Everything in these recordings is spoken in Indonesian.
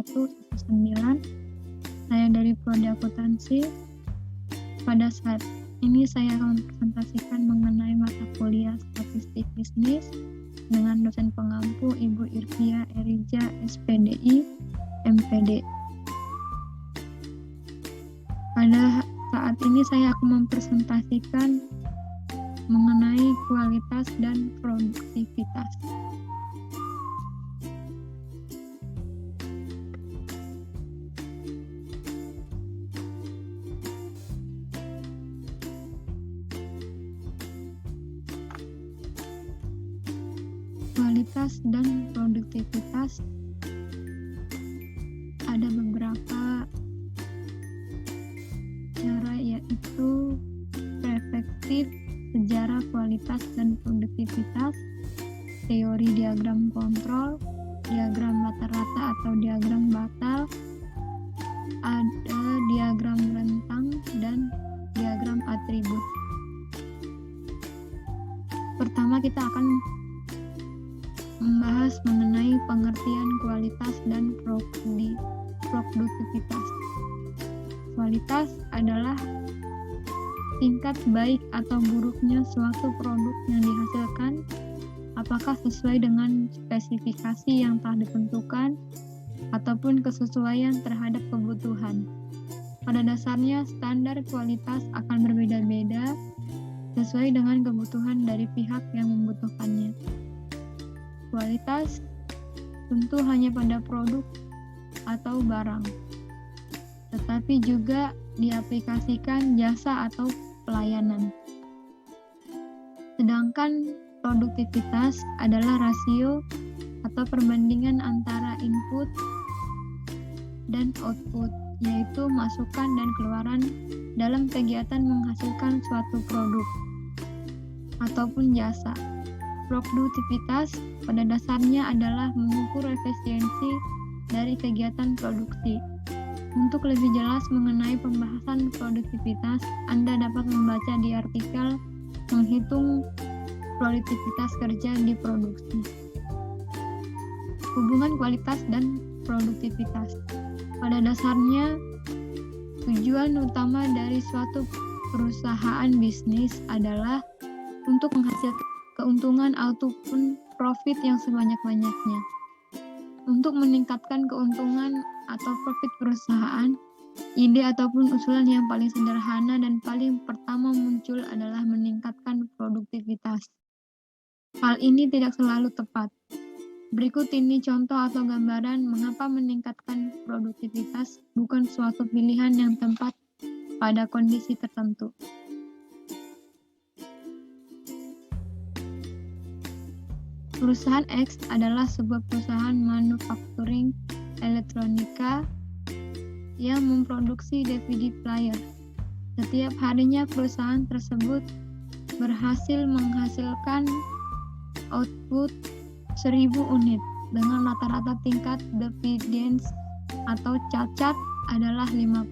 1119. Saya dari Prodi Akuntansi. Pada saat ini saya akan mempresentasikan mengenai mata kuliah Statistik Bisnis dengan dosen pengampu Ibu Irvia Erija, SPDI, MPD. Pada saat ini saya akan mempresentasikan mengenai kualitas dan produktivitas. Kualitas dan produktivitas ada beberapa cara, yaitu perspektif sejarah kualitas dan produktivitas, teori diagram kontrol, diagram rata-rata atau diagram batal, ada diagram rentang, dan diagram atribut. Pertama kita akan membahas mengenai pengertian kualitas dan produktivitas. Kualitas adalah tingkat baik atau buruknya suatu produk yang dihasilkan, apakah sesuai dengan spesifikasi yang telah ditentukan ataupun kesesuaian terhadap kebutuhan. Pada dasarnya, standar kualitas akan berbeda-beda sesuai dengan kebutuhan dari pihak yang membutuhkannya. Kualitas tentu hanya pada produk atau barang, tetapi juga diaplikasikan jasa atau pelayanan. Sedangkan produktivitas adalah rasio atau perbandingan antara input dan output, yaitu masukan dan keluaran dalam kegiatan menghasilkan suatu produk ataupun jasa. Produktivitas pada dasarnya adalah mengukur efisiensi dari kegiatan produksi. Untuk lebih jelas mengenai pembahasan produktivitas, Anda dapat membaca di artikel Menghitung Produktivitas Kerja di Produksi. Hubungan kualitas dan produktivitas. Pada dasarnya, tujuan utama dari suatu perusahaan bisnis adalah untuk menghasilkan keuntungan ataupun profit yang sebanyak-banyaknya. Untuk meningkatkan keuntungan atau profit perusahaan, ide ataupun usulan yang paling sederhana dan paling pertama muncul adalah meningkatkan produktivitas. Hal ini tidak selalu tepat. Berikut ini contoh atau gambaran mengapa meningkatkan produktivitas bukan suatu pilihan yang tepat pada kondisi tertentu. Perusahaan X adalah sebuah perusahaan manufacturing elektronika yang memproduksi DVD player. Setiap harinya perusahaan tersebut berhasil menghasilkan output 1000 unit dengan rata-rata tingkat deviance atau cacat adalah 5%.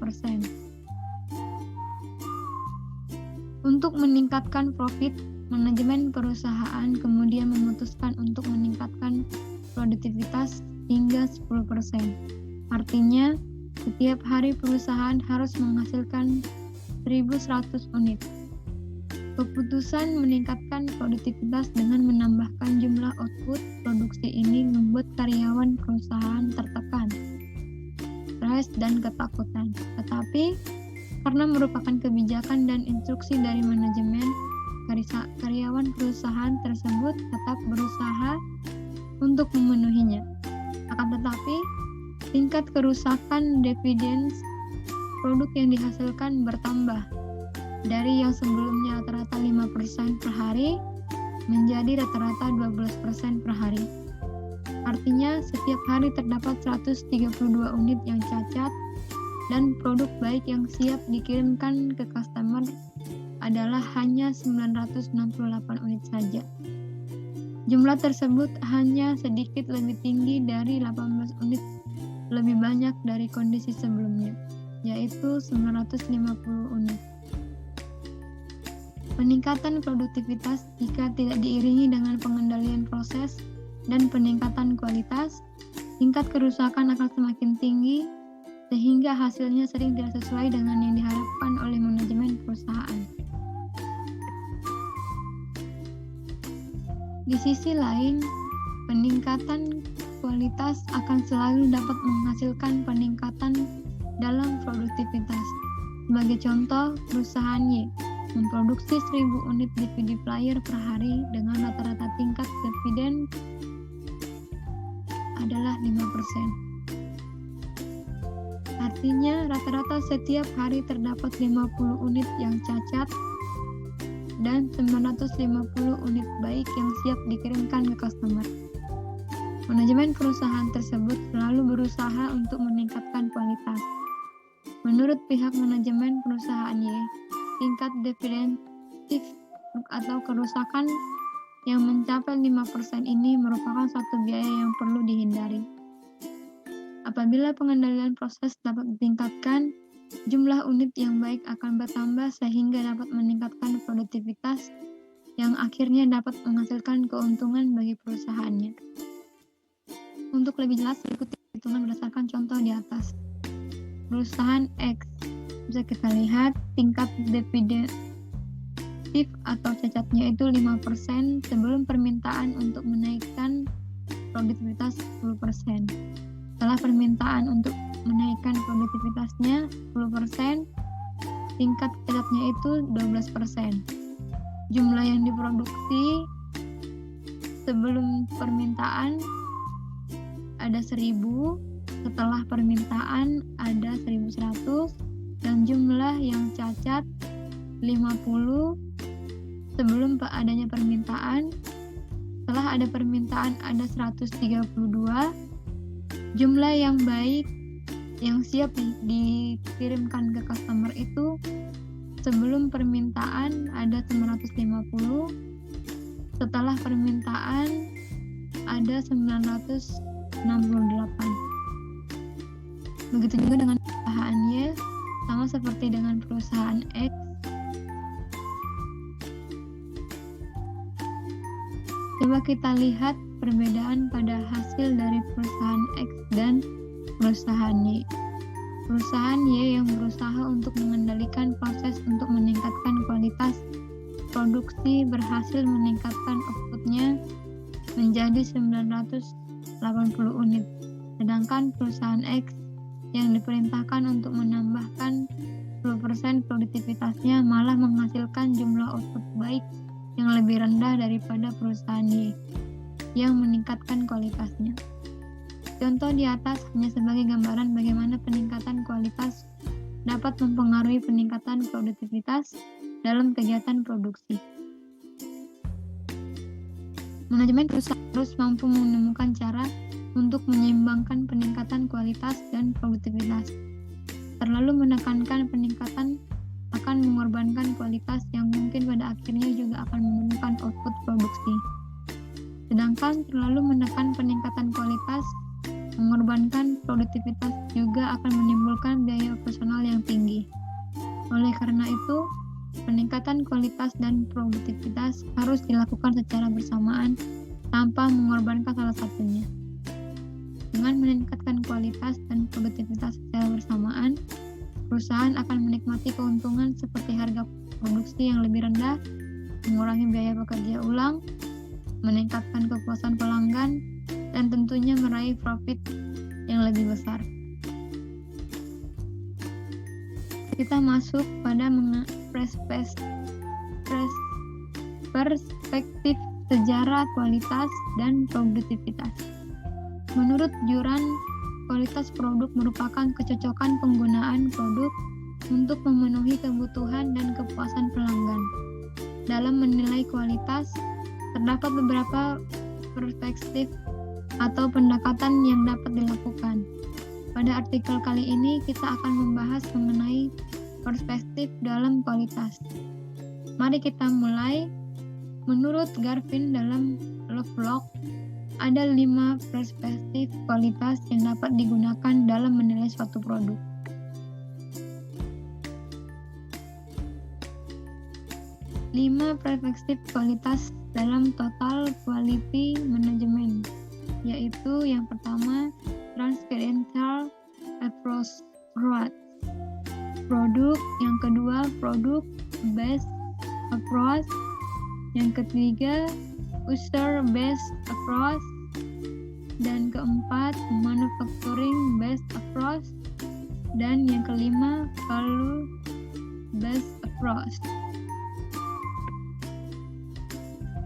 Untuk meningkatkan profit, manajemen perusahaan kemudian memutuskan untuk meningkatkan produktivitas hingga 10%. Artinya, setiap hari perusahaan harus menghasilkan 1100 unit. Keputusan meningkatkan produktivitas dengan menambahkan jumlah output produksi ini membuat karyawan perusahaan tertekan, stres, dan ketakutan. Tetapi, karena merupakan kebijakan dan instruksi dari manajemen, karyawan perusahaan tersebut tetap berusaha untuk memenuhinya. Akan tetapi, tingkat kerusakan deviance produk yang dihasilkan bertambah dari yang sebelumnya rata-rata 5% per hari menjadi rata-rata 12% per hari. Artinya, setiap hari terdapat 132 unit yang cacat dan produk baik yang siap dikirimkan ke customer adalah hanya 968 unit saja. Jumlah tersebut hanya sedikit lebih tinggi dari 18 unit lebih banyak dari kondisi sebelumnya, yaitu 950 unit. Peningkatan produktivitas jika tidak diiringi dengan pengendalian proses dan peningkatan kualitas tingkat kerusakan akan semakin tinggi sehingga hasilnya sering tidak sesuai dengan yang diharapkan oleh manajemen perusahaan. Di sisi lain, peningkatan kualitas akan selalu dapat menghasilkan peningkatan dalam produktivitas. Sebagai contoh, perusahaan Y memproduksi 1000 unit DVD player per hari dengan rata-rata tingkat dividen adalah 5%. Artinya, rata-rata setiap hari terdapat 50 unit yang cacat dan 950 unit baik yang siap dikirimkan ke customer. Manajemen perusahaan tersebut selalu berusaha untuk meningkatkan kualitas. Menurut pihak manajemen perusahaan Y, tingkat definitif atau kerusakan yang mencapai 5% ini merupakan suatu biaya yang perlu dihindari. Apabila pengendalian proses dapat ditingkatkan, jumlah unit yang baik akan bertambah sehingga dapat meningkatkan produktivitas yang akhirnya dapat menghasilkan keuntungan bagi perusahaannya. Untuk lebih jelas, ikuti hitungan berdasarkan contoh di atas. Perusahaan X, bisa kita lihat tingkat definitif atau cacatnya itu 5% sebelum permintaan untuk menaikkan produktivitas 10%. Setelah permintaan untuk menaikkan produktivitasnya 10%, tingkat cacatnya itu 12%. Jumlah yang diproduksi sebelum permintaan ada 1000, setelah permintaan ada 1100, dan jumlah yang cacat 50 sebelum adanya permintaan. Setelah ada permintaan ada 132, jumlah yang baik yang siap dikirimkan ke customer itu sebelum permintaan ada 950, setelah permintaan ada 968. Begitu juga dengan perusahaan Y, sama seperti dengan perusahaan X. Coba kita lihat perbedaan pada hasil dari perusahaan X dan perusahaan Y. Perusahaan Y yang berusaha untuk mengendalikan proses untuk meningkatkan kualitas produksi berhasil meningkatkan outputnya menjadi 980 unit. Sedangkan perusahaan X yang diperintahkan untuk menambahkan 10% produktivitasnya malah menghasilkan jumlah output baik yang lebih rendah daripada perusahaan Y yang meningkatkan kualitasnya. Contoh di atas hanya sebagai gambaran bagaimana peningkatan kualitas dapat mempengaruhi peningkatan produktivitas dalam kegiatan produksi. Manajemen perusahaan harus mampu menemukan cara untuk menyeimbangkan peningkatan kualitas dan produktivitas. Terlalu menekankan peningkatan akan mengorbankan kualitas yang mungkin pada akhirnya juga akan menurunkan output produksi. Sedangkan terlalu menekan peningkatan kualitas mengorbankan produktivitas juga akan menimbulkan biaya operasional yang tinggi. Oleh karena itu, peningkatan kualitas dan produktivitas harus dilakukan secara bersamaan tanpa mengorbankan salah satunya. Dengan meningkatkan kualitas dan produktivitas secara bersamaan, perusahaan akan menikmati keuntungan seperti harga produksi yang lebih rendah, mengurangi biaya bekerja ulang, meningkatkan kepuasan pelanggan, dan tentunya meraih profit yang lebih besar. Kita masuk pada perspektif sejarah kualitas dan produktivitas. Menurut Juran, kualitas produk merupakan kecocokan penggunaan produk untuk memenuhi kebutuhan dan kepuasan pelanggan. Dalam menilai kualitas, terdapat beberapa perspektif atau pendekatan yang dapat dilakukan. Pada artikel kali ini, kita akan membahas mengenai perspektif dalam kualitas. Mari kita mulai. Menurut Garvin dalam Lovelock, ada 5 perspektif kualitas yang dapat digunakan dalam menilai suatu produk. Lima perspektif kualitas dalam Total Quality Management. yaitu yang pertama transcendental approach produk, yang kedua product based approach, yang ketiga user based approach, dan keempat manufacturing based approach, dan yang kelima value based approach.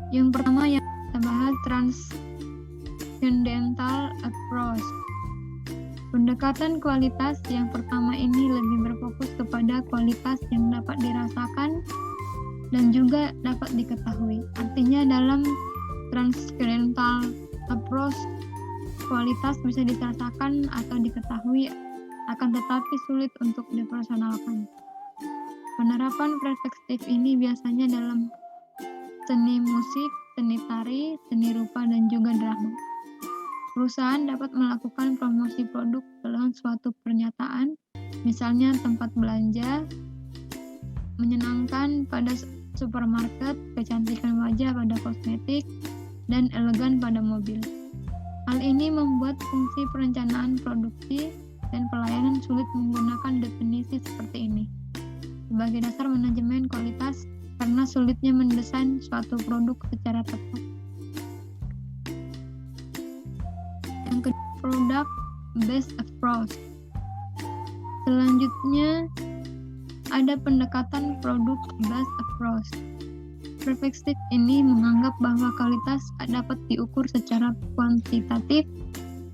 Yang pertama yang kita bahas transcendental approach. Pendekatan kualitas yang pertama ini lebih berfokus kepada kualitas yang dapat dirasakan dan juga dapat diketahui. Artinya dalam transcendental approach, kualitas bisa dirasakan atau diketahui, akan tetapi sulit untuk dipersonalkan. Penerapan perspektif ini biasanya dalam seni musik, seni tari, seni rupa, dan juga drama. Perusahaan dapat melakukan promosi produk dalam suatu pernyataan, misalnya tempat belanja, menyenangkan pada supermarket, kecantikan wajah pada kosmetik, dan elegan pada mobil. Hal ini membuat fungsi perencanaan produksi dan pelayanan sulit menggunakan definisi seperti ini sebagai dasar manajemen kualitas karena sulitnya mendesain suatu produk secara tepat. Yang kedua, product based approach. Selanjutnya ada pendekatan product based approach. Perspektif ini menganggap bahwa kualitas dapat diukur secara kuantitatif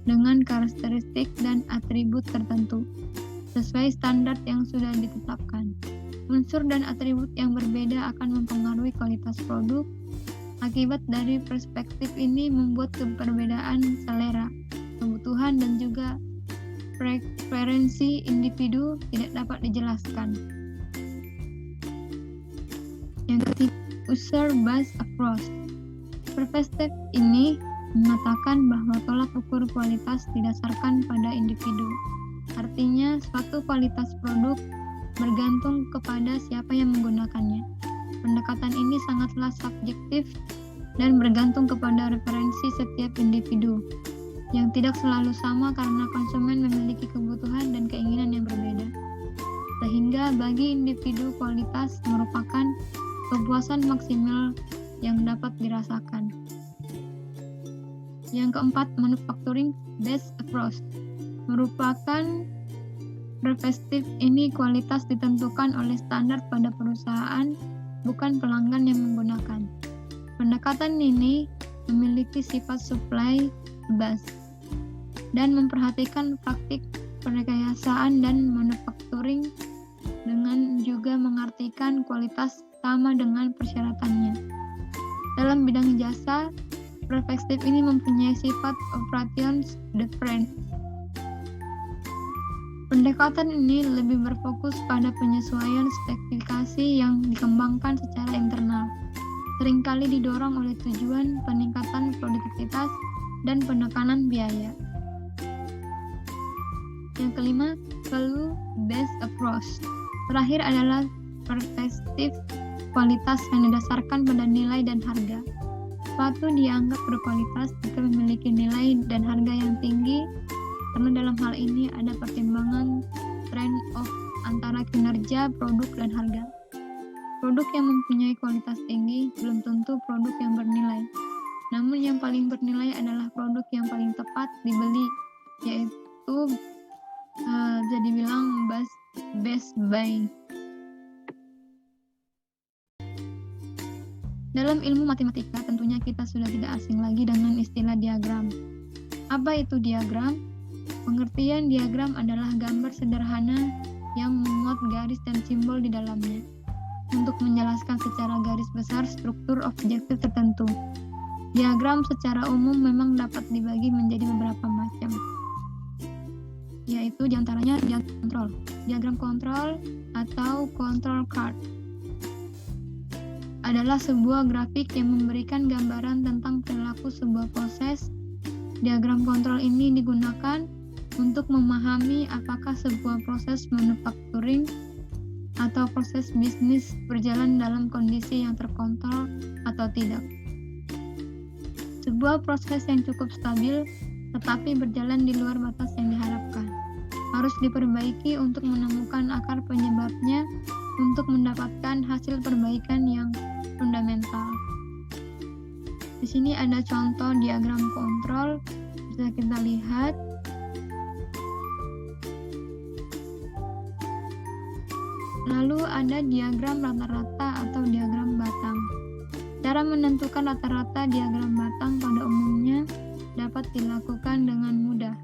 dengan karakteristik dan atribut tertentu sesuai standar yang sudah ditetapkan. Unsur dan atribut yang berbeda akan mempengaruhi kualitas produk. Akibat dari perspektif ini membuat perbedaan selera, kebutuhan, dan juga preferensi individu tidak dapat dijelaskan. Yang ketiga, user-based approach. Perspektif ini mengatakan bahwa tolak ukur kualitas didasarkan pada individu. Artinya, suatu kualitas produk bergantung kepada siapa yang menggunakannya. Pendekatan ini sangatlah subjektif dan bergantung kepada referensi setiap individu, yang tidak selalu sama karena konsumen memiliki kebutuhan dan keinginan yang berbeda. Sehingga bagi individu kualitas merupakan kepuasan maksimal yang dapat dirasakan. Yang keempat, manufacturing based approach. Merupakan perspektif ini kualitas ditentukan oleh standar pada perusahaan, bukan pelanggan yang menggunakan. Pendekatan ini memiliki sifat supply based dan memperhatikan praktik perkayasaan dan manufacturing dengan juga mengartikan kualitas sama dengan persyaratannya. Dalam bidang jasa, perspektif ini mempunyai sifat operations different. Pendekatan ini lebih berfokus pada penyesuaian spesifikasi yang dikembangkan secara internal, seringkali didorong oleh tujuan peningkatan produktivitas dan penekanan biaya. Yang kelima, value based approach. Terakhir adalah perspektif kualitas yang didasarkan pada nilai dan harga. Suatu dianggap berkualitas jika memiliki nilai dan harga yang tinggi, karena dalam hal ini ada pertimbangan trade-off antara kinerja, produk, dan harga. Produk yang mempunyai kualitas tinggi belum tentu produk yang bernilai. Namun yang paling bernilai adalah produk yang paling tepat dibeli, yaitu bisa dibilang best buy. Dalam ilmu matematika tentunya kita sudah tidak asing lagi dengan istilah diagram. Apa itu diagram? Pengertian diagram adalah gambar sederhana yang memuat garis dan simbol di dalamnya untuk menjelaskan secara garis besar struktur objektif tertentu. Diagram secara umum memang dapat dibagi menjadi beberapa macam, yaitu diantaranya diagram kontrol atau control chart adalah sebuah grafik yang memberikan gambaran tentang perilaku sebuah proses. Diagram kontrol ini digunakan untuk memahami apakah sebuah proses manufacturing atau proses bisnis berjalan dalam kondisi yang terkontrol atau tidak. Sebuah proses yang cukup stabil tetapi berjalan di luar batas yang diharapkan. Harus diperbaiki untuk menemukan akar penyebabnya untuk mendapatkan hasil perbaikan yang fundamental. Di sini ada contoh diagram kontrol, bisa kita lihat. Lalu ada diagram rata-rata atau diagram batang. Cara menentukan rata-rata diagram batang pada umumnya dapat dilakukan dengan mudah.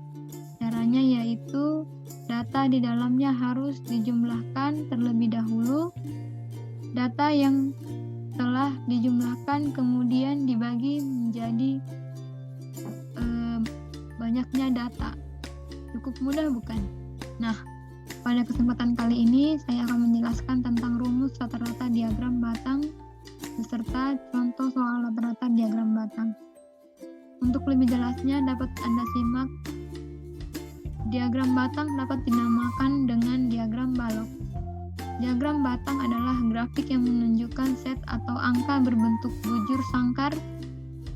Caranya yaitu data di dalamnya harus dijumlahkan terlebih dahulu. Data yang telah dijumlahkan kemudian dibagi menjadi banyaknya data. Cukup mudah bukan? Nah, pada kesempatan kali ini saya akan menjelaskan tentang rumus rata-rata diagram batang beserta contoh soal rata-rata diagram batang. Untuk lebih jelasnya dapat Anda simak. Diagram batang dapat dinamakan dengan diagram balok. Diagram batang adalah grafik yang menunjukkan set atau angka berbentuk bujur sangkar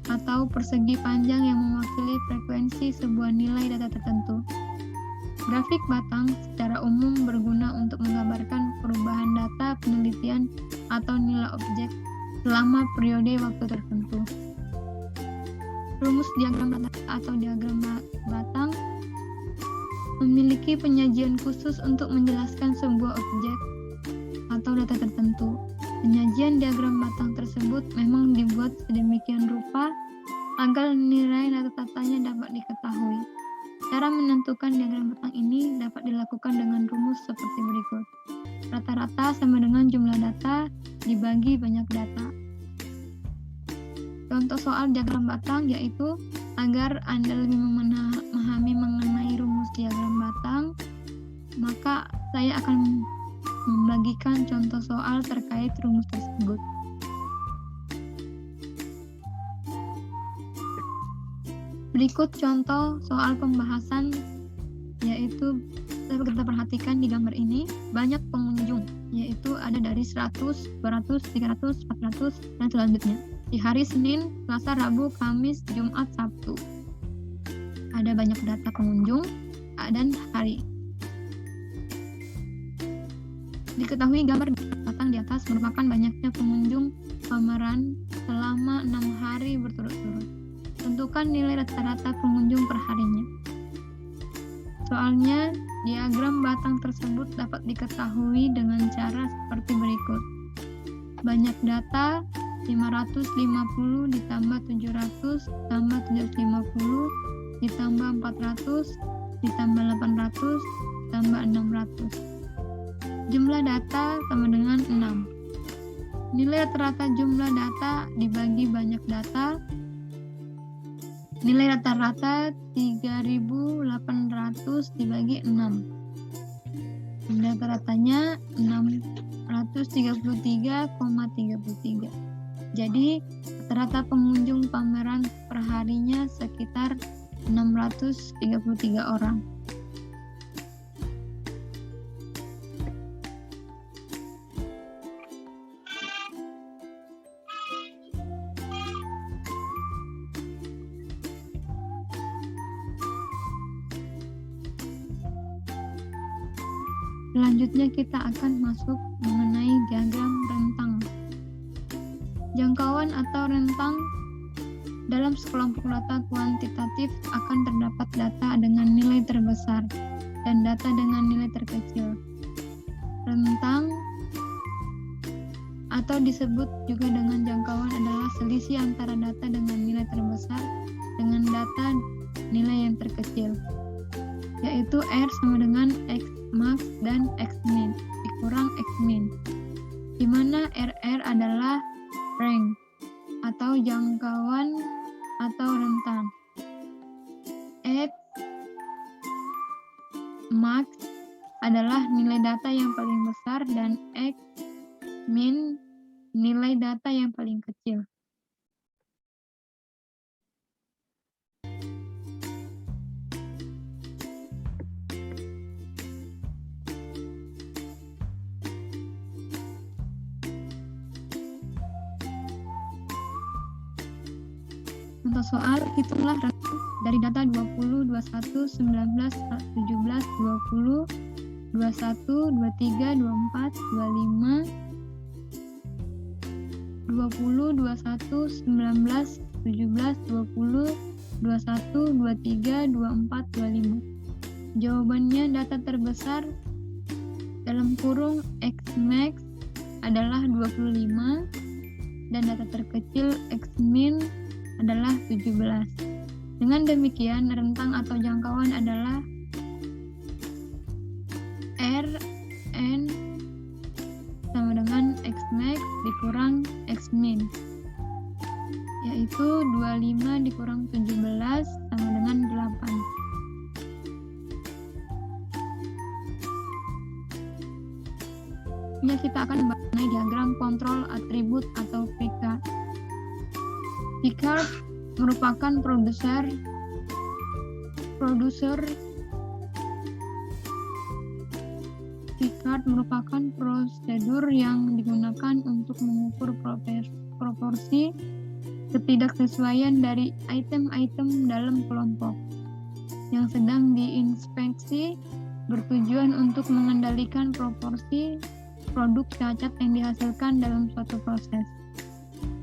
atau persegi panjang yang mewakili frekuensi sebuah nilai data tertentu. Grafik batang secara umum berguna untuk menggambarkan perubahan data penelitian atau nilai objek selama periode waktu tertentu. Rumus diagram atau diagram batang memiliki penyajian khusus untuk menjelaskan sebuah objek atau data tertentu. Penyajian diagram batang tersebut memang dibuat sedemikian rupa agar nilai data-datanya dapat diketahui. Cara menentukan diagram batang ini dapat dilakukan dengan rumus seperti berikut. Rata-rata sama dengan jumlah data dibagi banyak data. Contoh soal diagram batang yaitu agar Anda lebih memahami mengenai rumus diagram batang, maka saya akan membagikan contoh soal terkait rumus tersebut. Berikut contoh soal pembahasan, yaitu dapat kita perhatikan di gambar ini, banyak pengunjung, yaitu ada dari 100, 200, 300, 400, dan selanjutnya. Di hari Senin, Selasa, Rabu, Kamis, Jumat, Sabtu. Ada banyak data pengunjung dan hari. Diketahui gambar batang di atas merupakan banyaknya pengunjung pameran selama 6 hari berturut-turut. Tentukan nilai rata-rata pengunjung per harinya. Soalnya, diagram batang tersebut dapat diketahui dengan cara seperti berikut. Banyak data 550 ditambah 700 tambah 750 ditambah 400 ditambah 800 tambah 600. Jumlah data sama dengan 6. Nilai rata-rata jumlah data dibagi banyak data. Nilai rata-rata 3.800 dibagi 6. Nilai rata-ratanya 633,33. Jadi rata-rata pengunjung pameran perharinya sekitar 633 orang. Selanjutnya kita akan masuk mengenai diagram rentang. Jangkauan atau rentang dalam sekelompok data kuantitatif akan terdapat data dengan nilai terbesar dan data dengan nilai terkecil. Rentang atau disebut juga dengan jangkauan adalah selisih antara data dengan nilai terbesar dengan data nilai yang terkecil, yaitu R sama dengan X max dan X min dikurang X min, di mana RR adalah range atau jangkauan atau rentang. X max adalah nilai data yang paling besar dan X min nilai data yang paling kecil. Contoh soal, hitunglah rentang dari data 20, 21, 19, 17, 20, 21, 23, 24, 25, 20, 21, 19, 17, 20, 21, 23, 24, 25. Jawabannya data terbesar dalam kurung X max adalah 25 dan data terkecil X min adalah 17. Dengan demikian, rentang atau jangkauan adalah R N sama dengan X max dikurang X min, yaitu 25 dikurang 17 sama dengan 8. Ini kita akan mengenai diagram kontrol atribut atau PK. Picard merupakan produser Picard merupakan prosedur yang digunakan untuk mengukur proporsi ketidaksesuaian dari item-item dalam kelompok yang sedang diinspeksi, bertujuan untuk mengendalikan proporsi produk cacat yang dihasilkan dalam suatu proses.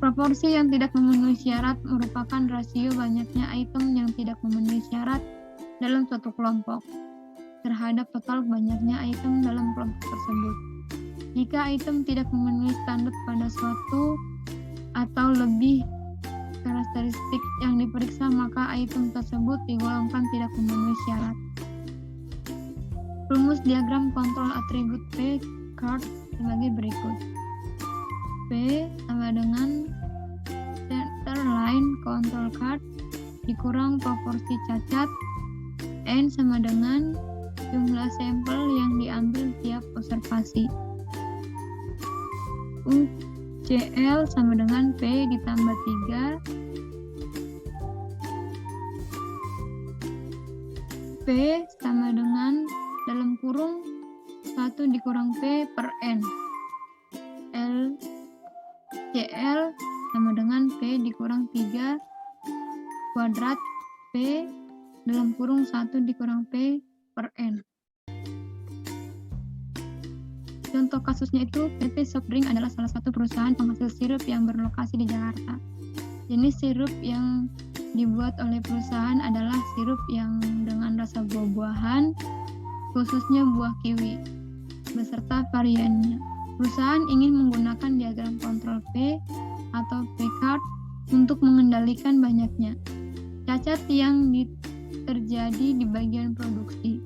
Proporsi yang tidak memenuhi syarat merupakan rasio banyaknya item yang tidak memenuhi syarat dalam suatu kelompok terhadap total banyaknya item dalam kelompok tersebut. Jika item tidak memenuhi standar pada suatu atau lebih karakteristik yang diperiksa, maka item tersebut digolongkan tidak memenuhi syarat. Rumus diagram kontrol atribut Picard sebagai berikut. P sama dengan center line control card dikurang proporsi cacat. N sama dengan jumlah sampel yang diambil tiap observasi. UCL sama dengan P ditambah 3. P sama dengan dalam kurung 1 dikurang P per N. LCL sama dengan P dikurang 3 kuadrat P dalam kurung 1 dikurang P per N. Contoh kasusnya itu PT Softdrink adalah salah satu perusahaan penghasil sirup yang berlokasi di Jakarta. Jenis sirup yang dibuat oleh perusahaan adalah sirup yang dengan rasa buah-buahan, khususnya buah kiwi, beserta variannya. Perusahaan ingin menggunakan diagram kontrol P atau Picard untuk mengendalikan banyaknya cacat yang terjadi di bagian produksi.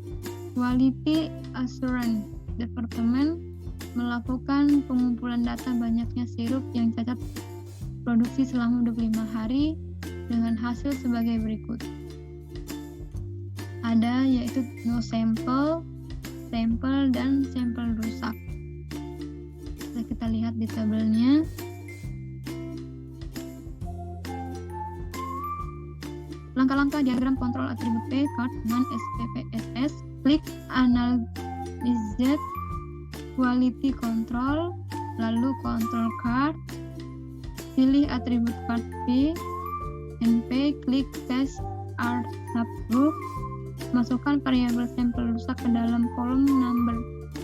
Quality Assurance Department melakukan pengumpulan data banyaknya sirup yang cacat produksi selama 25 hari dengan hasil sebagai berikut. Ada yaitu no sample, sampel, dan sampel rusak. Kita lihat di tabelnya. Langkah-langkah diagram kontrol atribut Picard dengan SPSS. Klik Analyze Quality Control, lalu Control Card, pilih atribut card P, NP, klik Test R Subgroup, masukkan variabel sampel rusak ke dalam kolom number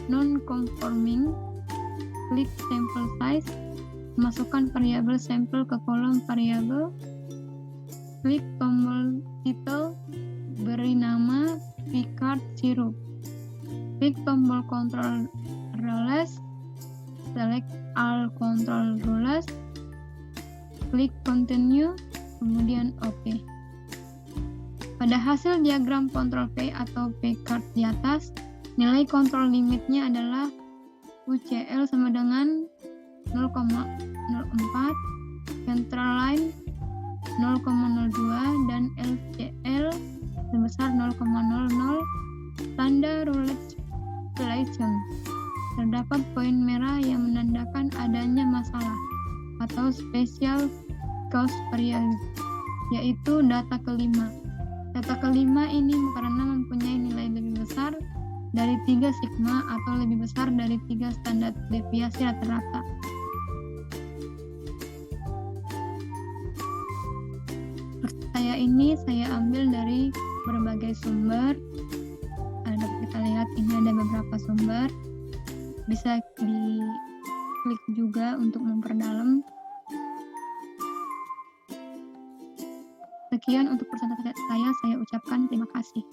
non-conforming, klik Sample Size, masukkan variabel sampel ke kolom variabel, klik tombol title, beri nama Picard Syrup, klik tombol Control Rules, select All Control Rules, klik Continue, kemudian OK. Pada hasil diagram kontrol P atau Picard di atas, nilai kontrol limitnya adalah UCL sama dengan 0,04, central line 0,02, dan LCL sebesar 0,00. Tanda roulette relation. Terdapat poin merah yang menandakan adanya masalah atau special cause variable, yaitu data kelima. Data kelima ini karena mempunyai nilai lebih besar dari 3 sigma atau lebih besar dari 3 standar deviasi rata-rata. saya ini saya ambil dari berbagai sumber. Dapat kita lihat ini ada beberapa sumber. Bisa diklik juga untuk memperdalam. Sekian untuk presentasi saya ucapkan terima kasih.